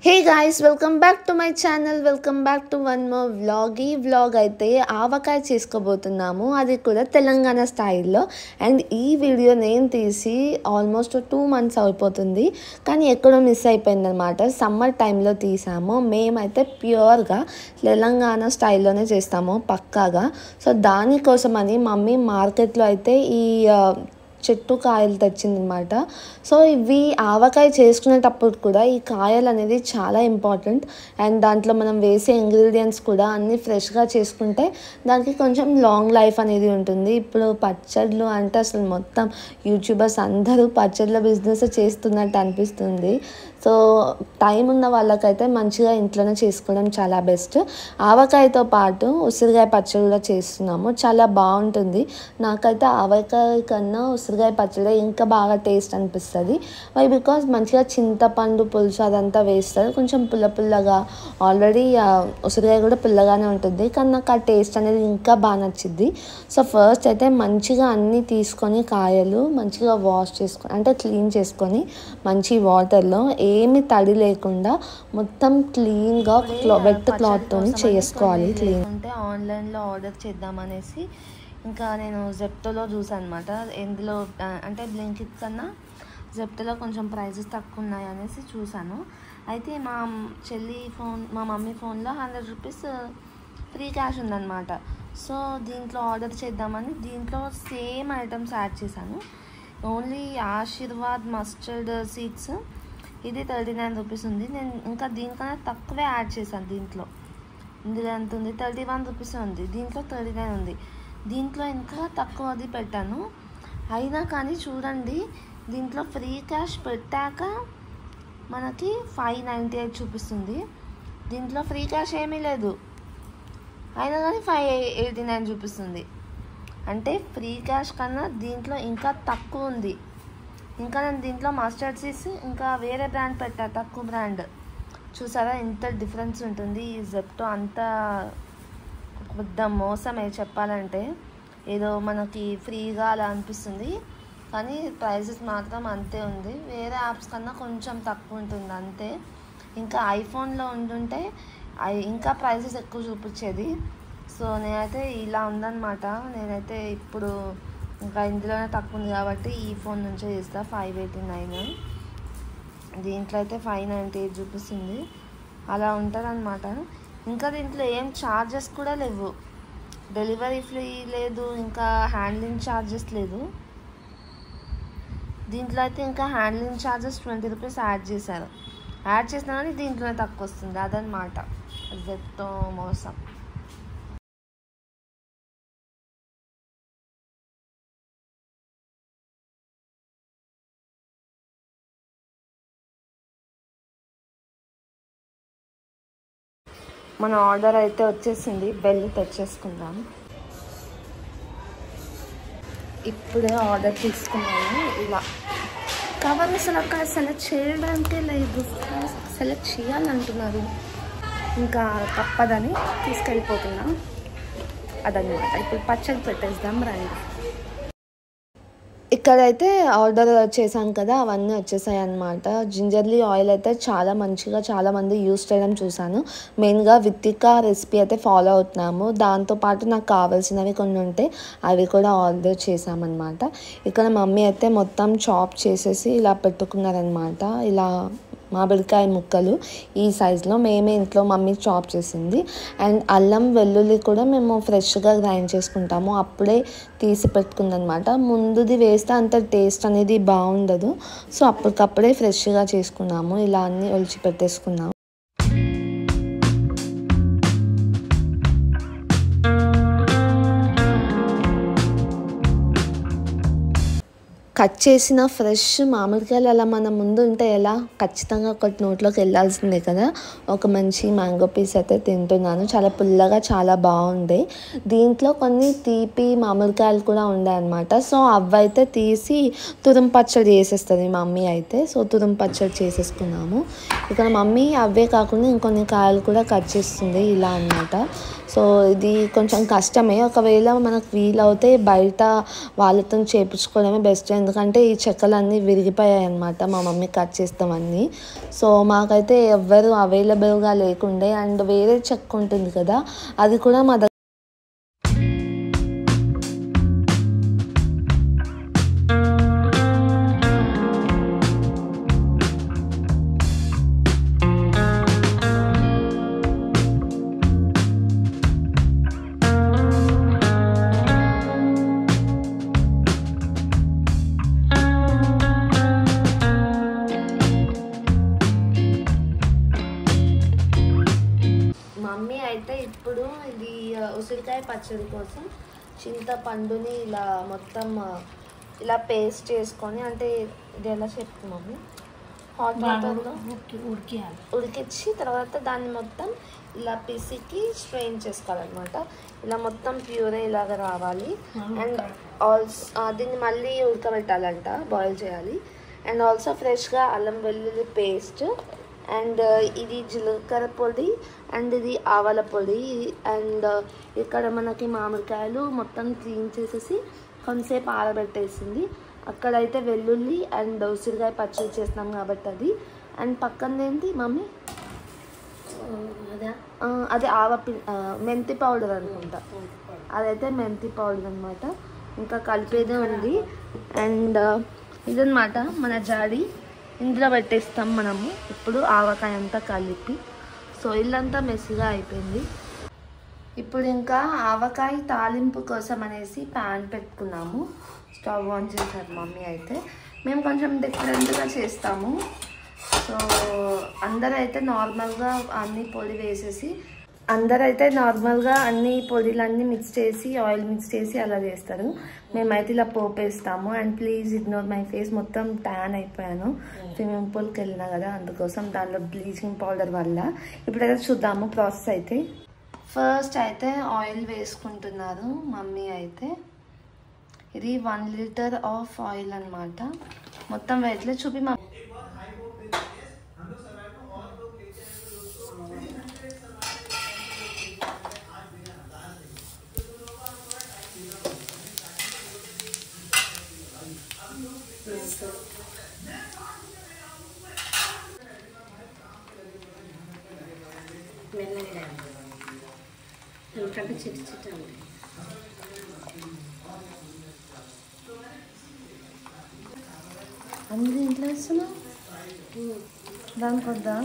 Hey guys, welcome back to my channel. Welcome back to one more vlog. ఈ vlog అయితే ఆవకాయ చేసుకోబోతున్నాము, అది కూడా తెలంగాణ స్టైల్లో. అండ్ ఈ వీడియో నేను తీసి ఆల్మోస్ట్ 2 months అయిపోతుంది, కానీ ఎక్కడో మిస్ అయిపోయింది అనమాట. సమ్మర్ టైంలో తీసాము. మేమైతే ప్యూర్గా తెలంగాణ స్టైల్లోనే చేస్తాము పక్కాగా. సో దానికోసమని మమ్మీ మార్కెట్లో అయితే ఈ చెట్టు కాయలు తెచ్చిందనమాట. సో ఇవి ఆవకాయ చేసుకునేటప్పుడు కూడా ఈ కాయలు అనేది చాలా ఇంపార్టెంట్. అండ్ దాంట్లో మనం వేసే ఇంగ్రీడియంట్స్ కూడా అన్నీ ఫ్రెష్గా చేసుకుంటే దానికి కొంచెం లాంగ్ లైఫ్ అనేది ఉంటుంది. ఇప్పుడు పచ్చళ్ళు అంటే అసలు మొత్తం యూట్యూబర్స్ అందరూ పచ్చళ్ళ బిజినెస్ చేస్తున్నట్టు అనిపిస్తుంది. సో టైం ఉన్న వాళ్ళకైతే మంచిగా ఇంట్లోనే చేసుకోవడం చాలా బెస్ట్. ఆవకాయతో పాటు ఉసిరికాయ పచ్చడి కూడా చేస్తున్నాము, చాలా బాగుంటుంది. నాకైతే ఆవకాయ కన్నా ఉసిరికాయ పచ్చడి ఇంకా బాగా టేస్ట్ అనిపిస్తుంది. వై బికాజ్ మంచిగా చింతపండు పులుసు అదంతా వేస్తారు, కొంచెం పుల్లగా. ఆల్రెడీ ఉసిరికాయ కూడా పుల్లగానే ఉంటుంది, కానీ నాకు ఆ టేస్ట్ అనేది ఇంకా బాగా నచ్చింది. సో ఫస్ట్ అయితే మంచిగా అన్నీ తీసుకొని కాయలు మంచిగా వాష్ చేసుకొని అంటే క్లీన్ చేసుకొని మంచి వాటర్లో ఏమి తడి లేకుండా మొత్తం క్లీన్గా వెట్ క్లాత్తో చేసుకోవాలి. క్లీన్ అంటే ఆన్లైన్లో ఆర్డర్ చేద్దామనేసి ఇంకా నేను జెప్టోలో చూసాను అనమాట. ఎందులో అంటే బ్లింకిట్ కన్నా జెప్టోలో కొంచెం ప్రైజెస్ తక్కువ ఉన్నాయి అనేసి చూసాను. అయితే మా మమ్మీ ఫోన్లో 100 రూపీస్ ఫ్రీ క్యాష్ ఉందన్నమాట. సో దీంట్లో ఆర్డర్ చేద్దామని దీంట్లో సేమ్ ఐటమ్స్ యాడ్ చేశాను. ఓన్లీ ఆశీర్వాద్ మస్టర్డ్ సీడ్స్ ఇది 39 రూపీస్ ఉంది. నేను ఇంకా దీనికన్నా తక్కువే యాడ్ చేశాను. ఇందులో ఎంత ఉంది, 31 రూపీస్ ఉంది. దీంట్లో 39 ఉంది. దీంట్లో ఇంకా తక్కువది పెట్టాను. అయినా కానీ చూడండి, దీంట్లో ఫ్రీ క్యాష్ పెట్టాక మనకి 598 చూపిస్తుంది. దీంట్లో ఫ్రీ క్యాష్ ఏమీ లేదు, అయినా కానీ 589 చూపిస్తుంది. అంటే ఫ్రీ క్యాష్ కన్నా దీంట్లో ఇంకా తక్కువ ఉంది. ఇంకా నేను దీంట్లో మస్టర్డ్ సీడ్స్ ఇంకా వేరే బ్రాండ్ పెట్టా, తక్కువ బ్రాండ్. చూసారా ఎంత డిఫరెన్స్ ఉంటుంది. ఈ జెప్టో అంత పెద్ద మోసమే చెప్పాలంటే. ఏదో మనకి ఫ్రీగా అలా అనిపిస్తుంది, కానీ ప్రైజెస్ మాత్రం అంతే ఉంది. వేరే యాప్స్ కన్నా కొంచెం తక్కువ ఉంటుంది అంతే. ఇంకా ఐఫోన్లో ఉంటుంటే ఇంకా ప్రైజెస్ ఎక్కువ చూపించేది. సో నేనైతే ఇలా ఉందన్నమాట. నేనైతే ఇప్పుడు ఇంకా ఇందులోనే తక్కువ ఉంది కాబట్టి ఈ ఫోన్ నుంచే చేస్తా. 589, దీంట్లో అయితే 598 చూపిస్తుంది. అలా ఉంటుంది అన్నమాట. ఇంకా దీంట్లో ఏం ఛార్జెస్ కూడా లేవు, డెలివరీ ఫ్రీ లేదు, ఇంకా హ్యాండ్లింగ్ ఛార్జెస్ లేదు. దీంట్లో అయితే ఇంకా హ్యాండ్లింగ్ ఛార్జెస్ 20 రూపీస్ యాడ్ చేశారు. యాడ్ చేసినా కానీ దీంట్లోనే తక్కువ వస్తుంది. అదనమాట జెప్టో మోసం. మన ఆర్డర్ అయితే వచ్చేసింది, బెల్ తెచ్చేసుకుందాం. ఇప్పుడే ఆర్డర్ తీసుకున్నాను. ఇలా కవర్ అసలు అక్కడ సెలెక్ట్ చేయడానికే లేదు, సెలెక్ట్ చేయాలంటున్నారు. ఇంకా తప్పదని తీసుకెళ్ళిపోతున్నా. అదనమాట. ఇప్పుడు పచ్చడి పెట్టేద్దాం రండి. ఇక్కడైతే ఆర్డర్ చేశాం కదా, అవన్నీ వచ్చేసాయి అన్నమాట. జింజర్లీ ఆయిల్ అయితే చాలా మంచిగా చాలామంది యూస్ చేయడం చూసాను. మెయిన్గా విత్తిక రెసిపీ అయితే ఫాలో అవుతున్నాము. దాంతోపాటు నాకు కావాల్సినవి కొన్ని ఉంటే అవి కూడా ఆర్డర్ చేసామన్నమాట. ఇక్కడ మమ్మీ అయితే మొత్తం చాప్ చేసేసి ఇలా పెట్టుకున్నారనమాట. ఇలా మామిడికాయ ముక్కలు ఈ సైజులో మేమే ఇంట్లో మమ్మీ చాప్ చేసింది. అండ్ అల్లం వెల్లుల్లి కూడా మేము ఫ్రెష్గా గ్రైండ్ చేసుకుంటాము, అప్పుడే తీసి పెట్టుకుందనమాట. ముందుది వేస్తే అంత టేస్ట్ అనేది బాగుండదు. సో అప్పటికప్పుడే ఫ్రెష్గా చేసుకున్నాము. ఇలా అన్నీ ఒలిచి పెట్టేసుకున్నాము. కట్ చేసిన ఫ్రెష్ మామిడికాయలు అలా మన ముందు ఉంటే ఎలా, ఖచ్చితంగా ఒకటి నోట్లోకి వెళ్ళాల్సిందే కదా. ఒక మంచి మ్యాంగో పీస్ అయితే తింటున్నాను. చాలా పుల్లగా చాలా బాగుంది. దీంట్లో కొన్ని తీపి మామిడికాయలు కూడా ఉండే అనమాట. సో అవైతే తీసి తురుము పచ్చడి చేసేస్తుంది మమ్మీ అయితే. సో తురుము పచ్చడి చేసేసుకున్నాము. ఇక్కడ మమ్మీ అవే కాకుండా ఇంకొన్ని కాయలు కూడా కట్ చేస్తుంది ఇలా అన్నమాట. సో ఇది కొంచెం కష్టమే. ఒకవేళ మనకు వీలవుతే బయట వాళ్ళతో చేయించుకోవడమే బెస్ట్. ఎందుకంటే ఎందుకంటే ఈ చెక్కలన్నీ విరిగిపోయాయి అన్నమాట మా మమ్మీ కట్ చేస్తామన్నీ. సో మాకైతే ఎవ్వరు అవైలబుల్గా లేకుండే. అండ్ వేరే చెక్క ఉంటుంది కదా, అది కూడా మా దగ్గర మమ్మీ అయితే ఇప్పుడు ఇది ఉసిరికాయ పచ్చడి కోసం చింతపండుని ఇలా మొత్తం ఇలా పేస్ట్ చేసుకొని, అంటే ఇది ఎలా చెప్తుంది మమ్మీ, హాట్ వాటర్లో ఉడికించి తర్వాత దాన్ని మొత్తం ఇలా పిసికి స్ట్రెయిన్ చేసుకోవాలన్నమాట. ఇలా మొత్తం ప్యూరే ఇలాగ రావాలి. అండ్ ఆల్సో దీన్ని మళ్ళీ ఉడకబెట్టాలంట, బాయిల్ చేయాలి. అండ్ ఆల్సో ఫ్రెష్గా అల్లం వెల్లుల్లి పేస్ట్, అండ్ ఇది జీలకర్ర పొడి, అండ్ ఇది ఆవాల పొడి. అండ్ ఇక్కడ మనకి మామిడికాయలు మొత్తం క్లీన్ చేసేసి కొంతసేపు ఆరబెట్టేసింది. అక్కడైతే వెల్లుల్లి అండ్ ఉసిరికాయ పచ్చడి చేస్తున్నాం కాబట్టి అది. అండ్ పక్కనేంటి మమ్మీ, అదే మెంతి పౌడర్ అనుకుంటా, అదైతే మెంతి పౌడర్ అనమాట. ఇంకా కలిపేదే ఉంది. అండ్ ఇదన్నమాట మన జాడి, ఇందులో పెట్టేస్తాం మనము ఇప్పుడు ఆవకాయ అంతా కలిపి. సో ఇల్లంతా మెస్సీగా అయిపోయింది. ఇప్పుడు ఇంకా ఆవకాయ తాలింపు కోసం అనేసి ప్యాన్ పెట్టుకున్నాము. స్టవ్ ఆన్ చేశారు మమ్మీ అయితే. మేము కొంచెం డిఫరెంట్గా చేస్తాము. సో అందరైతే నార్మల్గా అన్ని పొడిలన్నీ మిక్స్ చేసి ఆయిల్ మిక్స్ చేసి అలా చేస్తారు. మేమైతే ఇలా పోపేస్తాము. And please ignore my face, మొత్తం ట్యాన్ అయిపోయాను స్విమ్మింగ్ పూల్కి వెళ్ళినా కదా, అందుకోసం దానిలో బ్లీచింగ్ పౌడర్ వల్ల. ఇప్పుడైతే చూద్దాము ప్రాసెస్ అయితే. ఫస్ట్ అయితే ఆయిల్ వేసుకుంటున్నారు మమ్మీ అయితే. ఇది 1 లీటర్ ఆఫ్ ఆయిల్ అనమాట. మొత్తం వేట్లే చూపి మా అన్ని ఇంట్లో వేస్తున్నా దానికి వద్దా?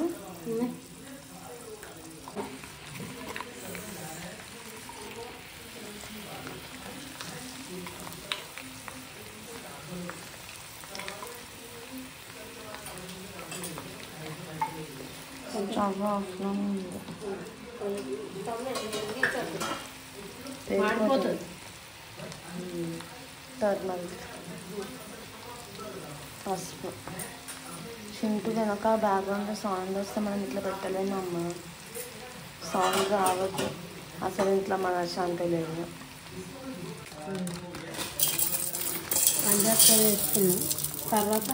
చాలా టర్మరిక్, పసుపు. చింటు వెనక బ్యాక్గ్రౌండ్లో సౌండ్ వస్తే మనం ఇట్లా పెట్టలేము అమ్మ, సౌండ్ రావద్దు అసలు. ఇంట్లో మన శాంతి లేదు. వేసుకున్నాం, తర్వాత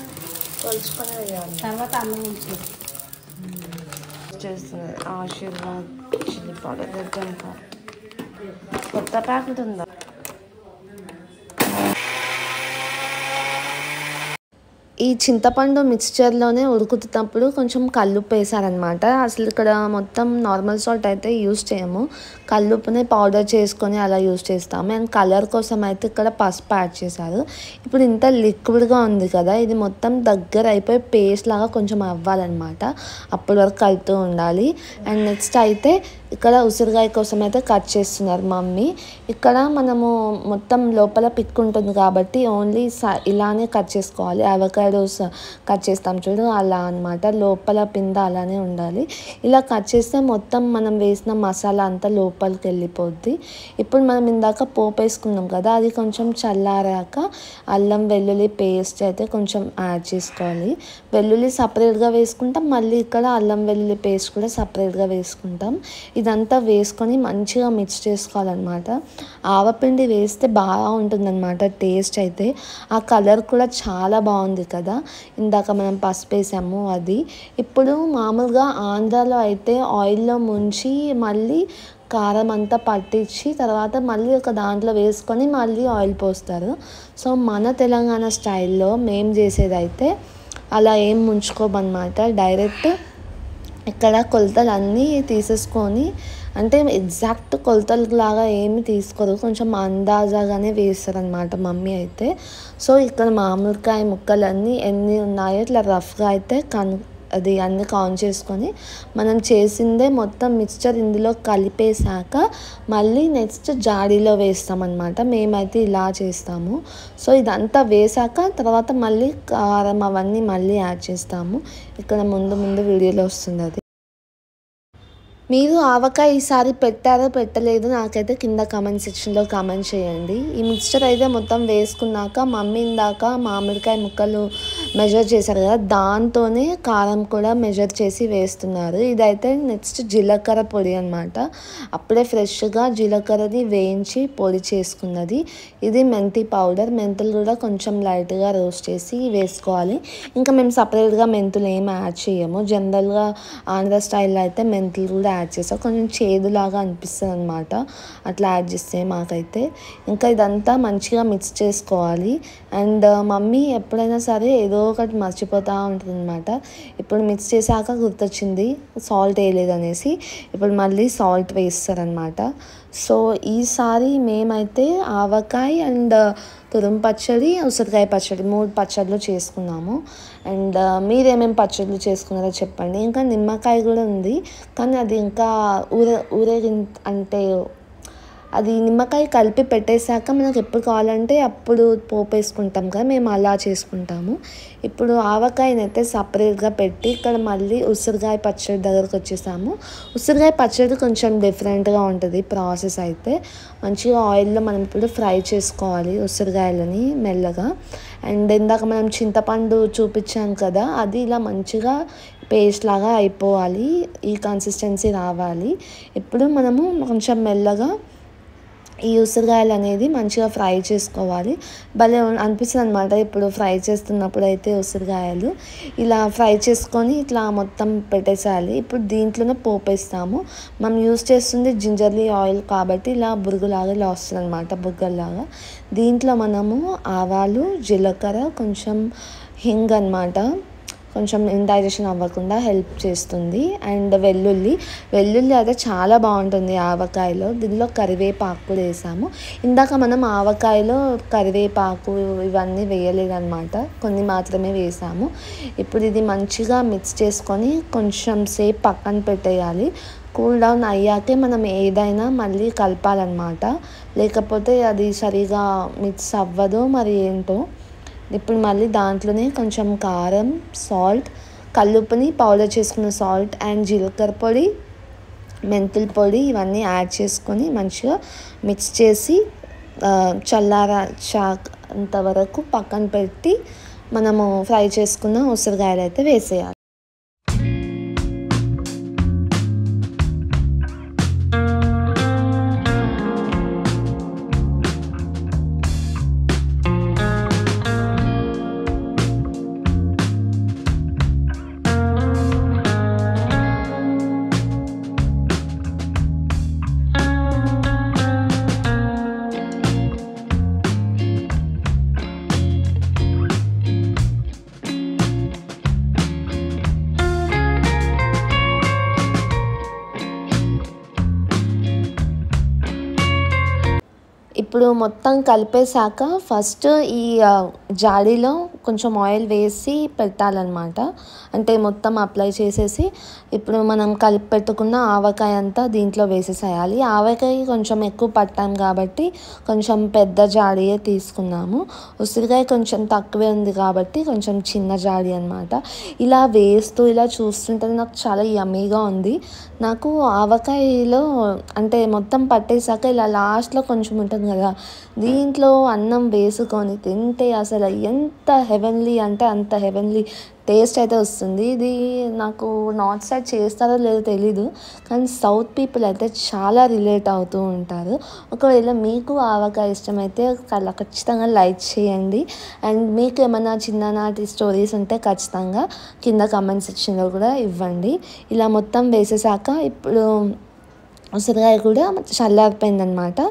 కొలుచుకొని వేయాలి, తర్వాత అన్నం చేస్తుంది. ఆశీర్వాద్ చిల్లీ పౌడర్ దగ్గర కొత్త ప్యాకెట్ ఉందా? ఈ చింతపండు మిక్స్చర్లోనే ఉడుకుతున్నప్పుడు కొంచెం కల్లుప్పు వేసారనమాట. అసలు ఇక్కడ మొత్తం నార్మల్ సాల్ట్ అయితే యూస్ చేయము, కల్లుప్పునే పౌడర్ చేసుకొని అలా యూస్ చేస్తాము. అండ్ కలర్ కోసం అయితే ఇక్కడ పసుపు యాడ్ చేశారు. ఇప్పుడు ఇంత లిక్విడ్గా ఉంది కదా, ఇది మొత్తం దగ్గర అయిపోయి పేస్ట్ లాగా కొంచెం అవ్వాలన్నమాట. అప్పటి వరకు కలుపుతూ ఉండాలి. అండ్ నెక్స్ట్ అయితే ఇక్కడ ఉసిరికాయ కోసం అయితే కట్ చేస్తున్నారు మమ్మీ. ఇక్కడ మనము మొత్తం లోపల పిక్ ఉంటుంది కాబట్టి ఓన్లీ ఇలానే కట్ చేసుకోవాలి. అవకాడోస్ కట్ చేస్తాం చూడు, అలా అనమాట. లోపల పింద అలానే ఉండాలి. ఇలా కట్ చేస్తే మొత్తం మనం వేసిన మసాలా అంతా లోపలికి వెళ్ళిపోద్ది. ఇప్పుడు మనం ఇందాక పోపు వేసుకున్నాం కదా, అది కొంచెం చల్లారాక అల్లం వెల్లుల్లి పేస్ట్ అయితే కొంచెం యాడ్ చేసుకోవాలి. వెల్లుల్లి సపరేట్గా వేసుకుంటాం, మళ్ళీ ఇక్కడ అల్లం వెల్లుల్లి పేస్ట్ కూడా సపరేట్గా వేసుకుంటాం. ఇదంతా వేసుకొని మంచిగా మిక్స్ చేసుకోవాలన్నమాట. ఆవపిండి వేస్తే బాగా ఉంటుందన్నమాట టేస్ట్ అయితే. ఆ కలర్ కూడా చాలా బాగుంది కదా, ఇందాక మనం పసుపు వేసాము అది. ఇప్పుడు మామూలుగా ఆంధ్రాలో అయితే ఆయిల్లో ముంచి మళ్ళీ కారం అంతా పట్టించి తర్వాత మళ్ళీ ఒక దాంట్లో వేసుకొని మళ్ళీ ఆయిల్ పోస్తారు. సో మన తెలంగాణ స్టైల్లో మేము చేసేదైతే అలా ఏం ముంచుకోమన్నమాట. డైరెక్ట్ ఇక్కడ కొలతలు అన్నీ తీసేసుకొని, అంటే ఎగ్జాక్ట్ కొలతలాగా ఏమి తీసుకోరు, కొంచెం అందాజాగానే వేస్తారనమాట మమ్మీ అయితే. సో ఇక్కడ మామిడికాయ ముక్కలన్నీ ఎన్ని ఉన్నాయో ఇట్లా రఫ్గా అయితే అది అన్నీ కౌంట్ చేసుకొని మనం చేసిందే మొత్తం మిక్స్చర్ ఇందులో కలిపేశాక మళ్ళీ నెక్స్ట్ జాడీలో వేస్తామన్నమాట. మేమైతే ఇలా చేస్తాము. సో ఇదంతా వేసాక తర్వాత మళ్ళీ కారం అవన్నీ మళ్ళీ యాడ్ చేస్తాము. ఇక్కడ ముందు వీడియోలో వస్తుంది అది. మీరు ఆవకాయ ఈసారి పెట్టారో పెట్టలేదు నాకైతే కింద కామెంట్ సెక్షన్లో కామెంట్ చేయండి. ఈ మిక్స్చర్ అయితే మొత్తం వేసుకున్నాక మమ్మీ ఇందాక మామిడికాయ ముక్కలు మెజర్ చేశారు కదా, దాంతోనే కారం కూడా మెజర్ చేసి వేస్తున్నారు. ఇదైతే నెక్స్ట్ జీలకర్ర పొడి అనమాట. అప్పుడే ఫ్రెష్గా జీలకర్రని వేయించి పొడి చేసుకున్నది. ఇది మెంతి పౌడర్. మెంతులు కూడా కొంచెం లైట్గా రోస్ట్ చేసి వేసుకోవాలి. ఇంకా మేము సపరేట్గా మెంతులు ఏమి యాడ్ చేయము. జనరల్గా ఆంధ్ర స్టైల్లో అయితే మెంతులు కూడా యాడ్ చేస్తాం. కొంచెం చేదులాగా అనిపిస్తుంది అనమాట అట్లా యాడ్ చేస్తే మాకైతే. ఇంకా ఇదంతా మంచిగా మిక్స్ చేసుకోవాలి. అండ్ మమ్మీ ఎప్పుడైనా సరే ఏదో ఒకటి మర్చిపోతూ ఉంటుంది అనమాట. ఇప్పుడు మిక్స్ చేశాక గుర్తొచ్చింది సాల్ట్ వేయలేదు అనేసి. ఇప్పుడు మళ్ళీ సాల్ట్ వేస్తారనమాట. సో ఈసారి మేమైతే ఆవకాయ అండ్ తురుము పచ్చడి, ఉసిరికాయ పచ్చడి 3 పచ్చళ్ళు చేసుకున్నాము. అండ్ మీరేమేమి పచ్చళ్ళు చేసుకున్నారో చెప్పండి. ఇంకా నిమ్మకాయ కూడా ఉంది, కానీ అది ఇంకా ఊరేగి అంటే అది నిమ్మకాయ కలిపి పెట్టేశాక మనకు ఎప్పుడు కావాలంటే అప్పుడు పోపు వేసుకుంటాం కదా, మేము అలా చేసుకుంటాము. ఇప్పుడు ఆవకాయనైతే సపరేట్గా పెట్టి ఇక్కడ మళ్ళీ ఉసిరికాయ పచ్చడి దగ్గరకు వచ్చేసాము. ఉసిరికాయ పచ్చడి కొంచెం డిఫరెంట్గా ఉంటుంది ప్రాసెస్ అయితే. మంచిగా ఆయిల్లో మనం ఇప్పుడు ఫ్రై చేసుకోవాలి ఉసిరికాయలని మెల్లగా. అండ్ ఇందాక మనం చింతపండు చూపించాం కదా, అది ఇలా మంచిగా పేస్ట్ లాగా అయిపోవాలి, ఈ కన్సిస్టెన్సీ రావాలి. ఇప్పుడు మనము కొంచెం మెల్లగా ఈ ఉసిరికాయలు అనేది మంచిగా ఫ్రై చేసుకోవాలి. భలే అనిపిస్తుంది అనమాట ఇప్పుడు ఫ్రై చేస్తున్నప్పుడు అయితే ఉసిరికాయలు ఇలా ఫ్రై చేసుకొని ఇట్లా మొత్తం పెట్టేసేయాలి. ఇప్పుడు దీంట్లోనే పోపేస్తాము. మనం యూస్ చేస్తుంది జింజర్లీ ఆయిల్ కాబట్టి ఇలా బురుగులాగా ఇలా వస్తుంది అనమాట, బుగ్గల్లాగా. దీంట్లో మనము ఆవాలు, జీలకర్ర, కొంచెం హింగ్ అనమాట, కొంచెం ఇండైజెషన్ అవ్వకుండా హెల్ప్ చేస్తుంది. అండ్ వెల్లుల్లి అయితే చాలా బాగుంటుంది ఆవకాయలో. దీనిలో కరివేపాకు కూడా వేసాము. ఇందాక మనం ఆవకాయలో కరివేపాకు ఇవన్నీ వేయలేదన్నమాట, కొన్ని మాత్రమే వేసాము. ఇప్పుడు ఇది మంచిగా మిక్స్ చేసుకొని కొంచెం సేపు పక్కన పెట్టేయాలి. కూల్ డౌన్ అయ్యాకే మనం ఏదైనా మళ్ళీ కలపాలన్నమాట, లేకపోతే అది సరిగా మిక్స్ అవ్వదు మరి ఏంటో. ఇప్పుడు మళ్ళీ దాంట్లోనే కొంచెం కారం, సాల్ట్, కల్లుప్పుని పౌడర్ చేసుకున్న సాల్ట్ అండ్ జీలకర్ర పొడి, మెంతుల పొడి ఇవన్నీ యాడ్ చేసుకొని మంచిగా మిక్స్ చేసి అంతవరకు పక్కన పెట్టి మనము ఫ్రై చేసుకున్న ఉసిరికాయలు అయితే వేసేయాలి. ఇప్పుడు మొత్తం కలిపేశాక ఫస్ట్ ఈ జాడీలో కొంచెం ఆయిల్ వేసి పెట్టాలన్నమాట, అంటే మొత్తం అప్లై చేసేసి ఇప్పుడు మనం కలిపి పెట్టుకున్న ఆవకాయ అంతా దీంట్లో వేసేసేయాలి. ఆవకాయ కొంచెం ఎక్కువ పట్టాం కాబట్టి కొంచెం పెద్ద జాడీయే తీసుకున్నాము. ఉసిరికాయ కొంచెం తక్కువే ఉంది కాబట్టి కొంచెం చిన్న జాడీ అనమాట. ఇలా వేస్తూ ఇలా చూస్తుంటే నాకు చాలా యమ్మీగా ఉంది. నాకు ఆవకాయలో అంటే మొత్తం పట్టేశాక ఇలా లాస్ట్లో కొంచెం ఉంటుంది కదా, దీంట్లో అన్నం వేసుకొని తింటే అసలు ఎంత హెవెన్లీ అంటే అంత హెవెన్లీ టేస్ట్ అయితే వస్తుంది. ఇది నాకు నార్త్ సైడ్ చేస్తారో లేదో తెలీదు, కానీ సౌత్ పీపుల్ అయితే చాలా రిలేట్ అవుతూ ఉంటారు. ఒకవేళ మీకు ఆవకాయ ఇష్టమైతే ఖచ్చితంగా లైక్ చేయండి. అండ్ మీకు ఏమైనా చిన్ననాటి స్టోరీస్ ఉంటే ఖచ్చితంగా కింద కామెంట్ సెక్షన్లో కూడా ఇవ్వండి. ఇలా మొత్తం వేసేసాక ఇప్పుడు ఉసిరికాయ కూడా చల్లారిపోయిందనమాట.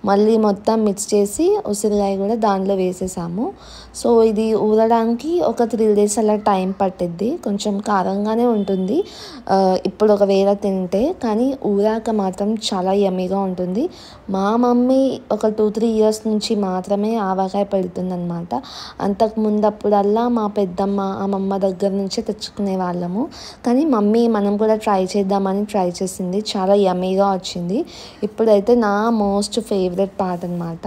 మళ్ళీ మొత్తం మిక్స్ చేసి ఉసిరికాయ కూడా దాంట్లో వేసేసాము. సో ఇది ఊరడానికి ఒక 3 days అలా టైం పట్టిద్ది. కొంచెం కారంగానే ఉంటుంది ఇప్పుడు ఒకవేళ తింటే, కానీ ఊరాక మాత్రం చాలా యమ్మీగా ఉంటుంది. మా మమ్మీ ఒక 2-3 years నుంచి మాత్రమే ఆవకాయ పెడుతుందనమాట. అంతకుముందు అప్పుడల్లా మా పెద్దమ్మ అమ్మమ్మ దగ్గర నుంచే తెచ్చుకునే వాళ్ళము. కానీ మమ్మీ మనం కూడా ట్రై చేద్దామని ట్రై చేసింది, చాలా యమ్మీగా వచ్చింది. ఇప్పుడైతే నా మోస్ట్ ఫేవరెట్ పార్ట్ అనమాట.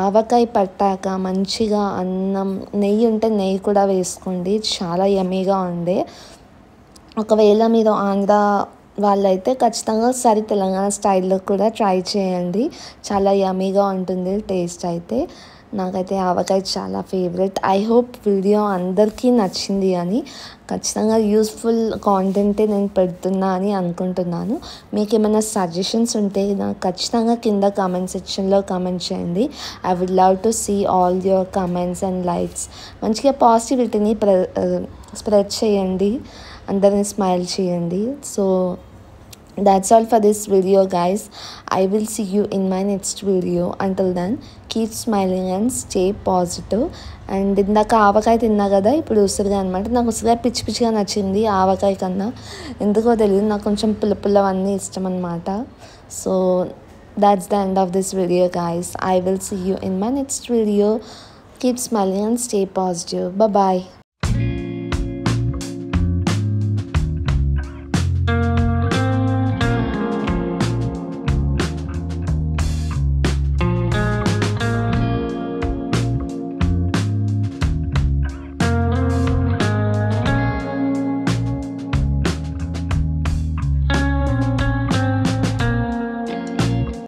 ఆవకాయ పట్టాక మంచిగా అన్నం, నెయ్యి ఉంటే నెయ్యి కూడా వేసుకోండి, చాలా యమ్మీగా ఉండే. ఒకవేళ మీరు ఆంధ్ర వాళ్ళైతే ఖచ్చితంగా ఒకసారి తెలంగాణ స్టైల్లో కూడా ట్రై చేయండి, చాలా యమ్మీగా ఉంటుంది టేస్ట్ అయితే. నాకైతే ఆవకాయ చాలా ఫేవరెట్. ఐ హోప్ వీడియో అందరికీ నచ్చింది అని, ఖచ్చితంగా యూస్ఫుల్ కాంటెంటే నేను పెడుతున్నా అని అనుకుంటున్నాను. మీకు ఏమైనా సజెషన్స్ ఉంటే నాకు ఖచ్చితంగా కింద కామెంట్ సెక్షన్లో కామెంట్ చేయండి. I would love to see all your comments and likes. మంచిగా పాజిటివిటీని స్ప్రెడ్ చేయండి, అందరిని స్మైల్ చేయండి. So that's all for this video guys. I will see you in my next video. Until then, keep smiling and stay positive. And ఇందాక ఆవకాయ తిన్నా కదా, ఇప్పుడు ఉసిరికాయ అనమాట. నాకు ఉసిరికాయ పిచ్చి పిచ్చిగా నచ్చింది ఆవకాయ కన్నా, ఎందుకో తెలియదు, నాకు కొంచెం పుల్లవన్నీ ఇష్టం అనమాట. So that's the end of this video guys. I will see you in my next video. Keep smiling and stay positive. Bye bye.